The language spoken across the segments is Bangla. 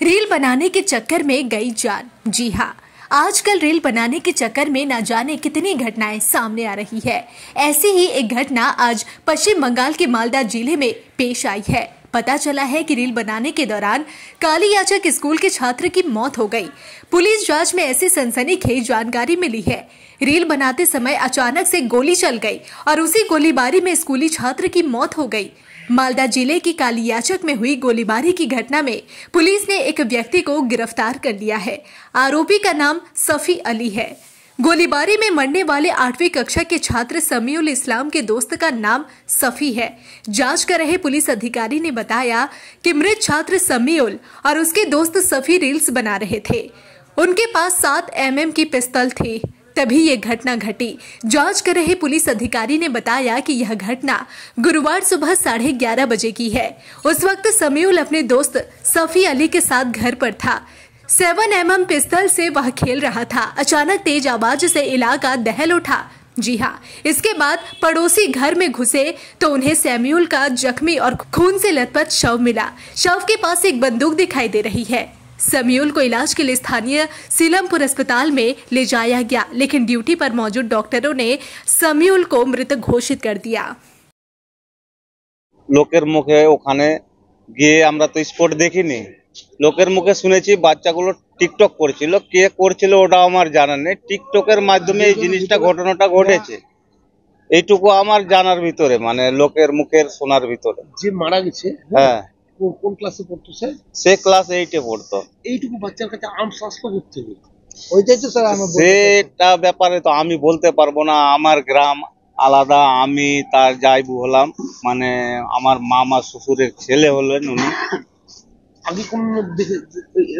रील बनाने के चक्कर में गई जान। जी हाँ, आजकल रील बनाने के चक्कर में न जाने कितनी घटनाएं सामने आ रही है। ऐसी ही एक घटना आज पश्चिम बंगाल के मालदा जिले में पेश आई है। पता चला है कि रील बनाने के दौरान कालियाचक स्कूल के छात्र की मौत हो गई। पुलिस जांच में ऐसी सनसनीखेज जानकारी मिली है। रील बनाते समय अचानक से गोली चल गई और उसी गोलीबारी में स्कूली छात्र की मौत हो गई। मालदा जिले की कालियाचक में हुई गोलीबारी की घटना में पुलिस ने एक व्यक्ति को गिरफ्तार कर लिया है। आरोपी का नाम सफी अली है। गोलीबारी में मरने वाले 8वीं कक्षा के छात्र समीउल इस्लाम के दोस्त का नाम सफी है। जांच कर रहे पुलिस अधिकारी ने बताया कि मृत छात्र समीउल और उसके दोस्त सफी रील्स बना रहे थे। उनके पास 7 mm की पिस्तौल थी। तभी ये घटना घटी। जांच कर रहे पुलिस अधिकारी ने बताया कि यह घटना गुरुवार सुबह 11:30 बजे की है। उस वक्त समीउल अपने दोस्त सफी अली के साथ घर पर था। 7 mm पिस्तौल से वह खेल रहा था। अचानक तेज आवाज से इलाका दहल उठा। जी हाँ, इसके बाद पड़ोसी घर में घुसे तो उन्हें समीउल का जख्मी और खून से लथपथ शव मिला। शव के पास एक बंदूक दिखाई दे रही है। समीउल को इलाज के लिए स्थानीय सीलमपुर अस्पताल में ले जाया गया, लेकिन ड्यूटी पर मौजूद डॉक्टरों ने समीउल को मृत घोषित कर दिया। लोकेर मुखे ओखाने गিয়ে আমরা তো স্পট দেখিনি, লোকের মুখে শুনেছি বাচ্চাগুলো টিকটক করছিল। কে করছিল ওটা আমার জানা নেই। টিকটকের মাধ্যমে এই জিনিসটা ঘটনাটা ঘটেছে, এইটুকু আমার জানার ভিতরে, মানে লোকের মুখের শোনার ভিতরে। যে মারা গেছে হ্যাঁ, কোন ক্লাসে পড়তো স্যার? সে ক্লাস 8 এ পড়তো। এইটুকু বাচ্চার কাছে আর্মস আসলো কোত্থেকে? ওইটাই তো স্যার আমরা সেটা ব্যাপারে তো আমি বলতে পারবো না। আমার গ্রাম আলাদা, আমি তার জায়বু হলাম, মানে আমার মামা শ্বশুরের ছেলে হলেন উনি। আগে কোন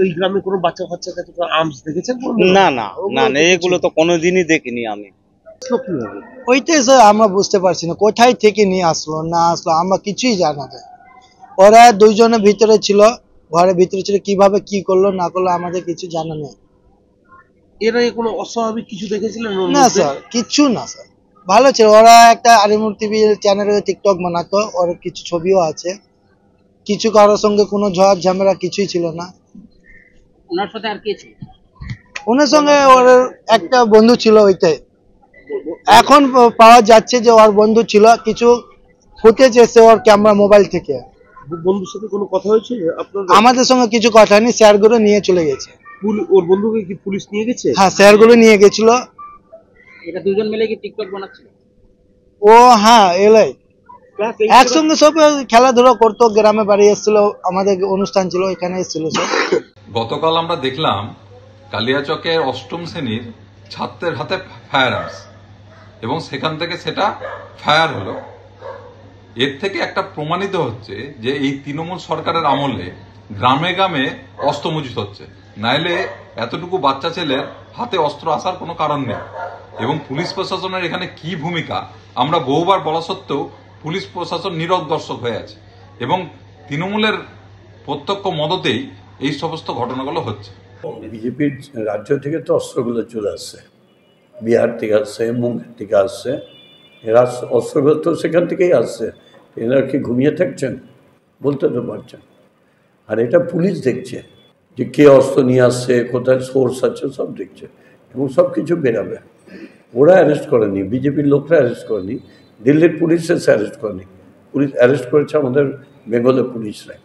ওই গ্রামে কোনো বাচ্চা কাছে আর্মস দেখেছেন? না না না, এগুলো তো কোনোদিনই দেখিনি আমি। ওইটাই স্যার আমরা বুঝতে পারছি না, কোথায় থেকে নিয়ে আসলো না আসলো আমরা কিছুই জানা যায়। ওরা দুইজনের ভিতরে ছিল, ঘরের ভিতরে ছিল, কিভাবে কি করলো না করলো আমাদের কিছু জানা নেই। এরা কোনো অস্বাভাবিক কিছু দেখেছিলেন? না স্যার, কিছু না স্যার, ভালো ছিল। ওরা একটা আরিমুর টিভি চ্যানেলে টিকটক বানাতো, ওর কিছু ছবিও আছে। কিছু কারোর সঙ্গে কোনো ঝড় ঝামেলা কিছুই ছিল না। ওনার সাথে আর কে ছিল? ওনার সঙ্গে ওর একটা বন্ধু ছিল। ওইটাই এখন পাওয়া যাচ্ছে যে ওর বন্ধু ছিল। কিছু ফুটেজ এসে ওর ক্যামেরা মোবাইল থেকে। বন্ধুর সাথে কোনো কথা হয়েছে আপনাদের? আমাদের সঙ্গে কিছু কথা নেই, স্যারগুলো নিয়ে চলে গেছে। ওর বন্ধুকে কি পুলিশ নিয়ে গেছে? হ্যাঁ, স্যারগুলো নিয়ে গেছিল। এটা দুজন মিলে কি টিকটক বানাচ্ছিল? ও হ্যাঁ, এলাই একসঙ্গে সব খেলাধুলা করতো। গ্রামে বাড়ি এসেছিল, আমাদের অনুষ্ঠান ছিল, এখানে এসেছিল সব। গতকাল আমরা দেখলাম কালিয়াচকের 8ম শ্রেণীর ছাত্রের হাতে ফায়ার আর্মস, এবং সেখান থেকে সেটা ফায়ার হলো। এর থেকে একটা প্রমাণিত হচ্ছে যে এই তৃণমূল সরকারের আমলে গ্রামে গ্রামে অস্ত্র মজুত হচ্ছে। নাইলে এতটুকু বাচ্চা ছেলের হাতে অস্ত্র আসার কোনো কারণ নেই। এবং পুলিশ প্রশাসনের এখানে কি ভূমিকা আমরা বহুবার বলা সত্ত্বেও পুলিশ প্রশাসন নীরব দর্শক হয়ে আছে, এবং তৃণমূলের প্রত্যক্ষ মদতেই এই সমস্ত ঘটনাগুলো হচ্ছে। বিজেপির রাজ্য থেকে তো অস্ত্রগুলো চলে আসছে, বিহার থেকে আসছে, মুঙ্গের থেকে আসছে। এরা অস্ত্রগুলো তো সেখান থেকেই আসছে। এরা কি ঘুমিয়ে থাকছেন? বলতে তো পারছেন। আর এটা পুলিশ দেখছে যে কে অস্ত্র নিয়ে আসছে, কোথায় সোর্স আছে, সব দেখছে, এবং সব কিছু বেরাবে। ওরা অ্যারেস্ট করেনি, বিজেপির লোকরা অ্যারেস্ট করেনি, দিল্লির পুলিশ এসে অ্যারেস্ট করেনি। পুলিশ অ্যারেস্ট করেছে আমাদের বেঙ্গলের পুলিশরা।